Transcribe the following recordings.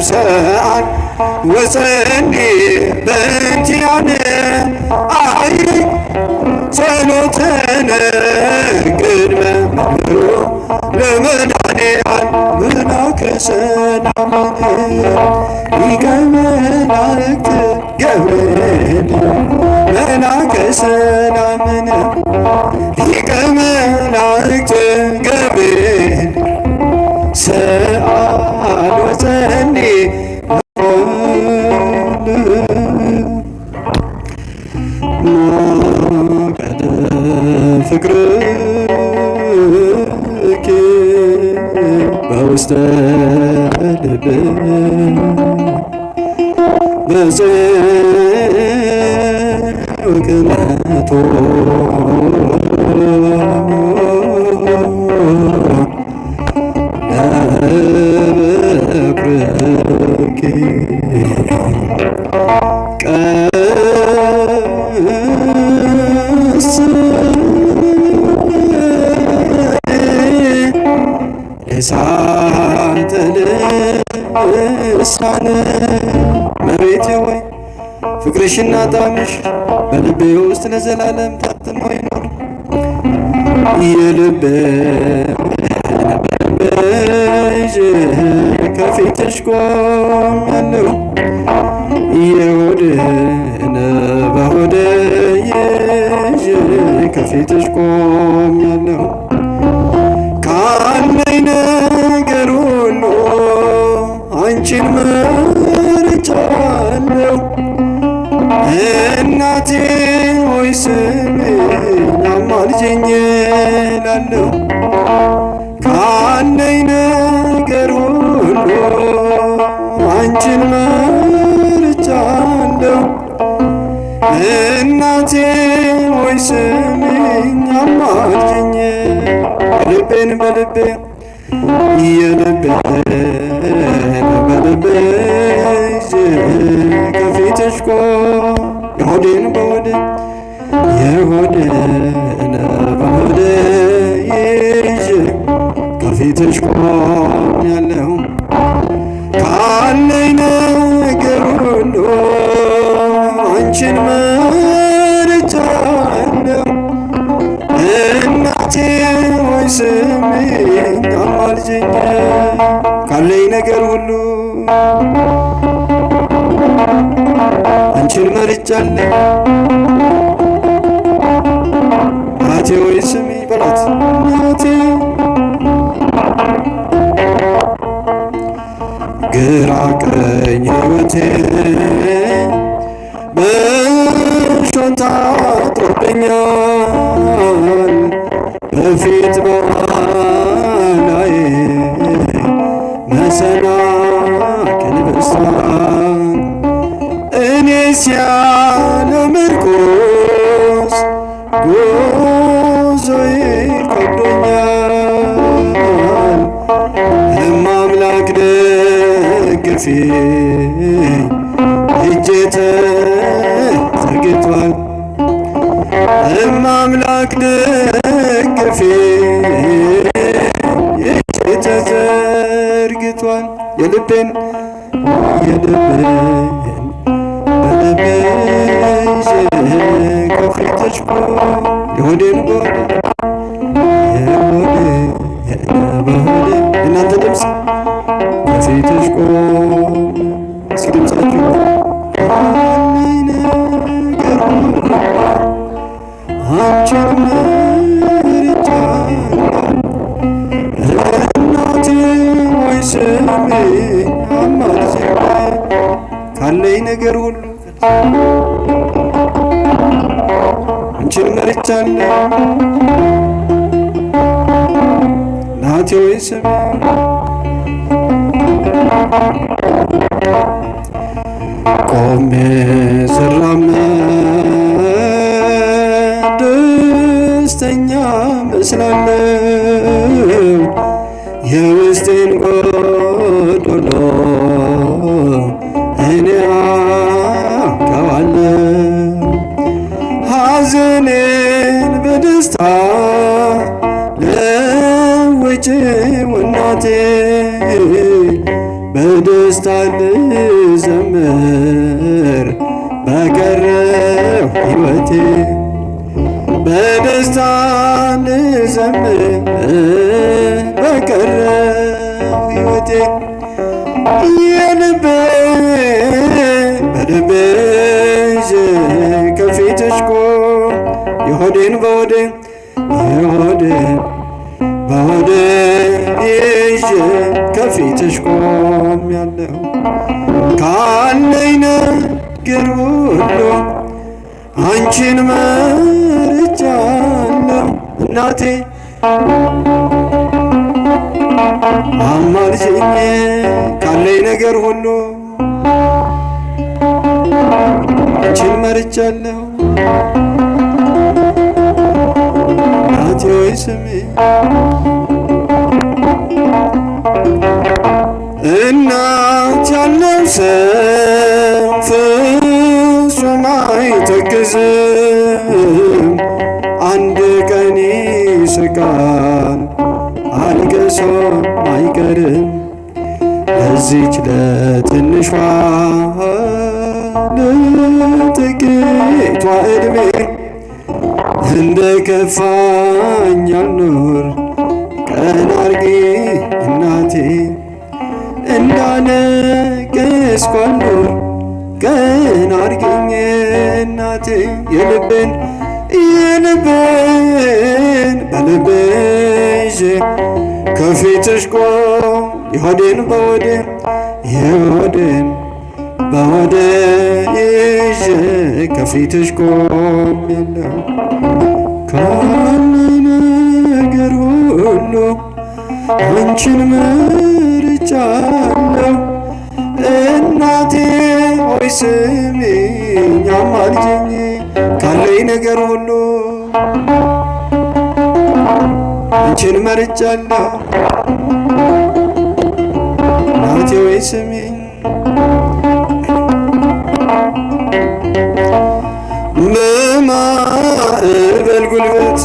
ሰዓት ወፀኒ በእንቲአነ አይ ጸሎተነ ቅድመ መምህሩ ለመድኃኔዓለም መላከ ሰላም ሊቀ መላእክት ገብርኤል መላከ ሰላም ሊቀ መላእክት ገብርኤል ሰአል ወፀኒ ማቀደ ፍቅርኪ በውስተ ልብ በጽድቅ ቅንዓቶ ለበኩርኪ እሳተ ልሳነ እመቤቴ ሆይ ፍቅርሽና ጣዕምሽ በልቤ ውስጥ ለዘላለም ታትሞ ይኖር። የልቤሽ ከፊትሽ ቆሜያለሁ የሆዴን በሆዴ ይዤ ከፊትሽ ቆሜያለሁ ካለኝ ነገር ሁሉ አንቺን መርጫለሁ። እናቴ ሆይ ስሚኝ አማልጅኝ እላለሁ። ካለኝ ነገር ሁሉ አንቺን መርጫለሁ። እናቴ ሆይ ስሚኝ አማልጅኝ የልቤን በልቤ የልቤን በልቤ ከፊትሽ የሆዴን በሆዴ የሆዴን በሆዴ ይዤ ከፊትሽ ቆሜያለሁ። ካለኝ ነገር ሁሉ አንቺን መርጫለሁ። እናቴ ሆይ ስሚኝ አማልጅኝ ካለኝ ነገር ሁሉ አንቺን መርጫለሁ። እናቴ ሆይ ስሚኝ በላት እናቴ ግራ ቀኝ ሕይወቴ በእሾህ ታጥሮብኛል በፊት በኋላዬ መሰናክል በዝቷል። እኔስ ያለ ምርኩዝ ጉዞዬ ከብዶኛል። እማምላክ ደግፊኝ እጄ ተዘርግቷል። እማምላክ ደግፊኝ እጄ ተዘርግቷል። የልቤን በልቤ ይዤ ከፊትሽ የሆዴን በሆዴ የእናንተ ድምፅ ከፊትሽ እስኪ ድምፃችሁ ነገር አንቺን መርጫለሁ። እናቴ ሆይ ስሚኝ አማልጅኝ ካለኝ ነገር ሁሉ አንቺን መርጫለሁ። እናቴ ሆይ ስሚኝ ቆሜ ስራመድ ደስተኛ መስላለሁ። የውስጤን ጎዶሎ እኔ አውቀዋለሁ። ሐዘኔን በደስታ ለውጪው እናቴ በደስታ በደስታ ልዘምር በቀረው ሕይወቴ በደስታ ልዘምር በቀረው ሕይወቴ የልቤ በልቤ ከፊትሽ ቆም የሆዴን በሆዴ የሆዴን በሆዴ ይዤ ከፊትሽ ቆም ያለው ካለኝ ነገር ሁሉ አንቺን መርጫለሁ እናቴ አማልጅኝ ካለኝ ነገር ሁሉ አንቺን መርጫለሁ እናቴ ሆይ ስሚ እናት ያለው ሰው ፍጹም አይተክዝም አንድ ቀን ይስቃል አልቅሶ አይቀርም ለዚች ለትንሿ ለጥቂቷ ዕድሜ እንደ ከፋኝ አልኖር ቀን አርጊ እናቴ እንዳለቀስኩ አልኖር ቀን አርጊኝ እናቴ የልቤን በልቤ ይዤ ከፊትሽ ቆም የሆዴን በሆዴ የሆዴን በሆዴ ይዤ ከፊትሽ ቆም የለው ካለኝ ነገር ሁሉ አንቺን መርጫለሁ እናቴ ሆይ ስሚኝ አማልጅኝ ካለኝ ነገር ሁሉ አንቺን መርጫለሁ እናቴ ሆይ ስሚኝ በማዕበል ጉልበት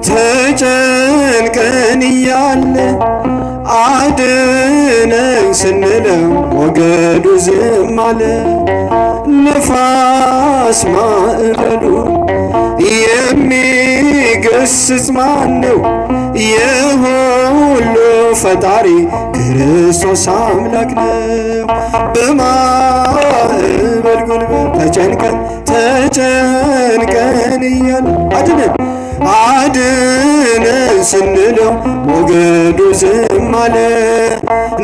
ተጨንቀን እያለ አድነን ስንለው ሞገዱ ዝም አለ ነፋስ ማዕበሉ የሚገስጽ ማን ነው? የሁሉ ፈጣሪ ክርስቶስ አምላክ ነው። በማዕበል ጉልበት ተጨንቀን እያለ አድነን ስንለው ሞገዱ ዝም አለ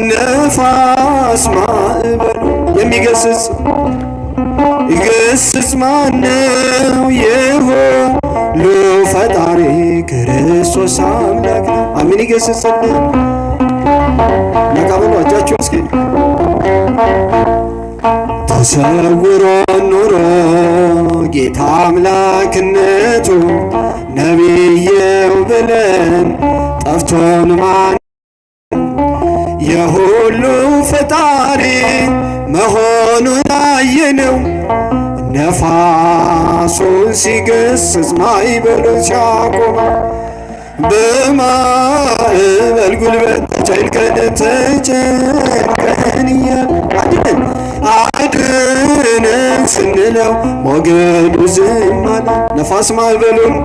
ነፋስ ማዕበሉ የሚገስጽ ይገስጽ ማነው? የሁሉ ፈጣሪ ክርስቶስ አምላክ ነው። አሜን። ይገስጽልን ነቃበሉ እጃችሁን እስኪ ተሰውሮ ኖሮ ጌታ አምላክነቱ ነቢየው ብለን ጠፍቶን ማን የሁሉ ፈጣሪ መሆኑን አየነው። ነፋሱን ሲገስጽ ማዕበሉን ሲያቆም በማዕበል ጉልበት ተጨንቀን እያልን አድነን ስንለው ሞገዱ ዝም አለ ነፋስ ማዕበሉን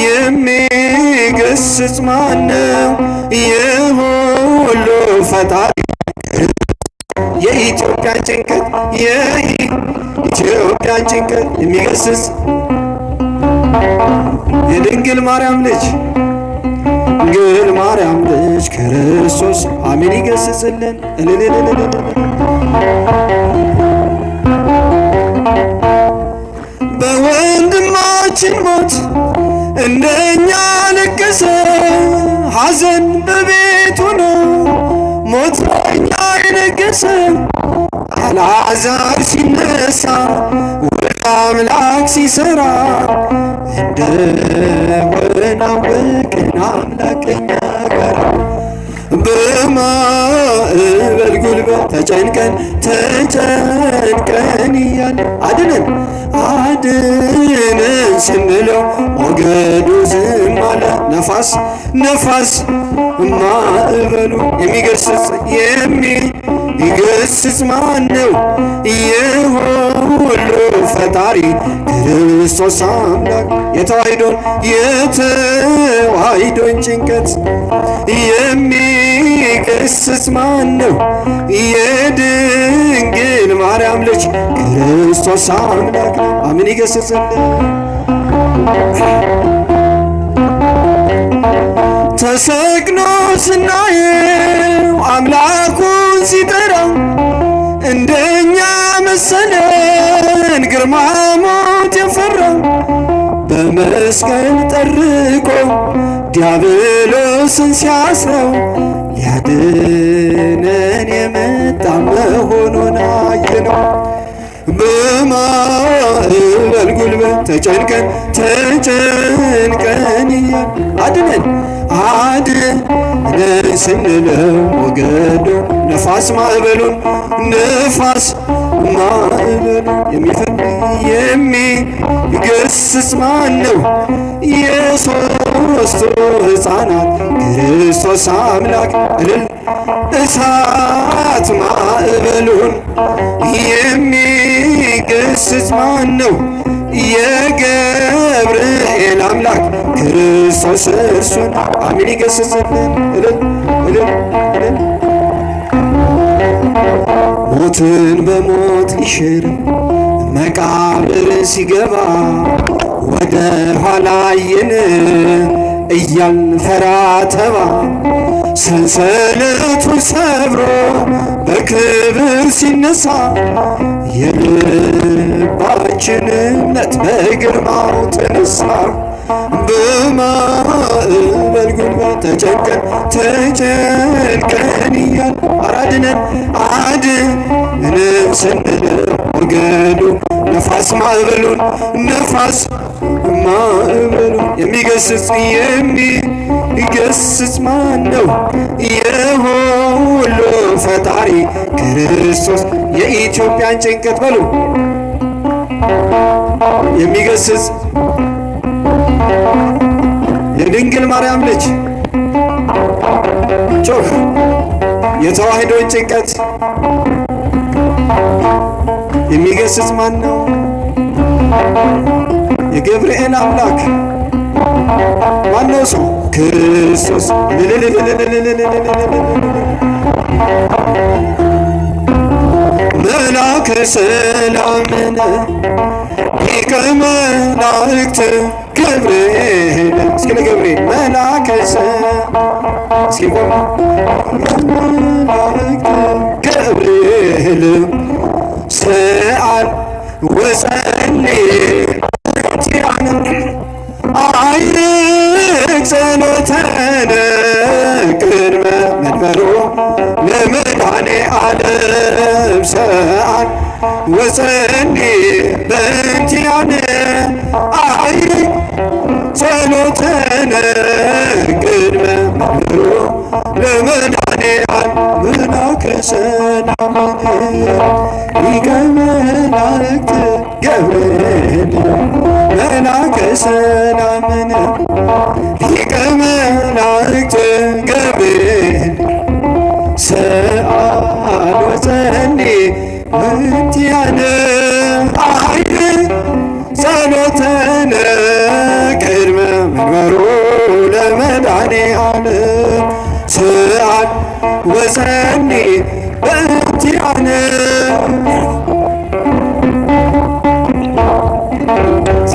የሚገስጽ ማነው? የሁሉ ፈጣሪ የኢትዮጵያን ጭንቀት የሚገስጽ የድንግል ማርያም ልጅ ክርስቶስ አሜን። ይገስጽልን በወንድማችን ሞት እንደኛ ለቀሰ ሐዘን በቤቱ ነው ሞት ለኛ የነገሰ አልዓዛር ሲነሳ ወደ አምላክ ሲሰራ እንደሆነ አወቅን አምላክ ከእኛ ጋር በማዕበል ጉልበት ተጨንቀን እያለ አድነን አድነን ስንለው ሞገዱ ዝም አለ። ነፋስ ማዕበሉ የሚገስጽ ማን ነው? የሁሉ ፈጣሪ ክርስቶስ አምላክ የተዋሕዶን ጭንቀት የሚገስጽ ማን ነው? የድንግል ማርያም ልጅ ክርስቶስ አምላክ አምን ይገስጽልን። ተሰቅሎ ስናየው አምላኩን ሲጠራው እንደኛ መሰለን ግርማ ሞት የፈራው በመስቀል ጠርቆ ዲያብሎስን ሲያስረው ሊያድነን የመጣ መሆኑን አየነው። በማዕበል ጉልበት ተጨንቀን አድነን ስንለው ሞገዱ ነፋስ ማዕበሉን የሚገስጽ ማን ነው? የሦስቱ ሕፃናት ክርስቶስ አምላክ እልል እሳት ማዕበሉን የሚገስጽ ማን ነው? የገብርኤል አምላክ ክርስቶስ እርሱን አሜን ይገስጽልን። ሞትን በሞት ሊሽር መቃብር ሲገባ ወደ ኋላ አየን እያልን ፈራ ተባ ሰንሰለቱን ሰብሮ በክብር ሲነሳ የልባችን እምነት በግርማው ተነሳ። በማዕበል ጉልበት ተጨንቀን እያልን አድነን ስንለው ሞገዱ ነፋስ ማዕበሉን የሚገስጽ ማን ነው? የሁሉ ፈጣሪ ክርስቶስ የኢትዮጵያን ጭንቀት በሉ የሚገስጽ የድንግል ማርያም ልጅ ጮህ የተዋሕዶን ጭንቀት የሚገስጽ ማን ነው? የገብርኤል አምላክ ማነው? ሰው ክርስቶስ መላከ ሰላምን ሊቀ መላእክት ገብርኤል እስኪ ለገብርኤል መላከ መላእክት ገብርኤል ሰአል ወጸልይ አይርቅ ጸሎተነ ቅድመ መንበሩ ለመድኃኔ ዓለም ሰአል ወጸልይ በእንቲአነ አይርቅ ጸሎተነ ቅድመ መንበሩ ለመድኃኔ ዓለም መላከ ሰላም ሊቀ መላእክት ገብርኤል መላከ ሰላም ሊቀ መላእክት ገብርኤል ሰአል ወጸልይ በእንቲአነ አይርቅ ጸሎተነ ቅድመ መንበሩ ለመድኃኔ ዓለም ሰአል ወጸልይ በእንቲአነ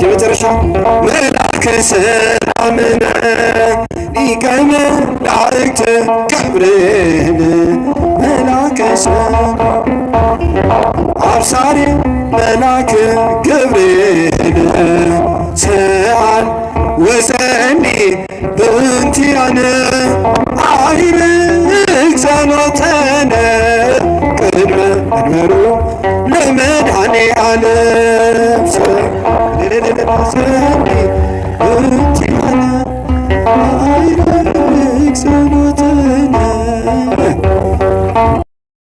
መጨረሻ መላከ ሰላም ሊቀ መላእክት ገብርኤል መላከ ሰላም አብሳሪ መላክ ገብርኤል ሰአል ወጸልይ በእንቲአነ አይርቅ ጸሎተነ ቅድመ መንበሩ ለመድኃኔ ዓለም ሰአል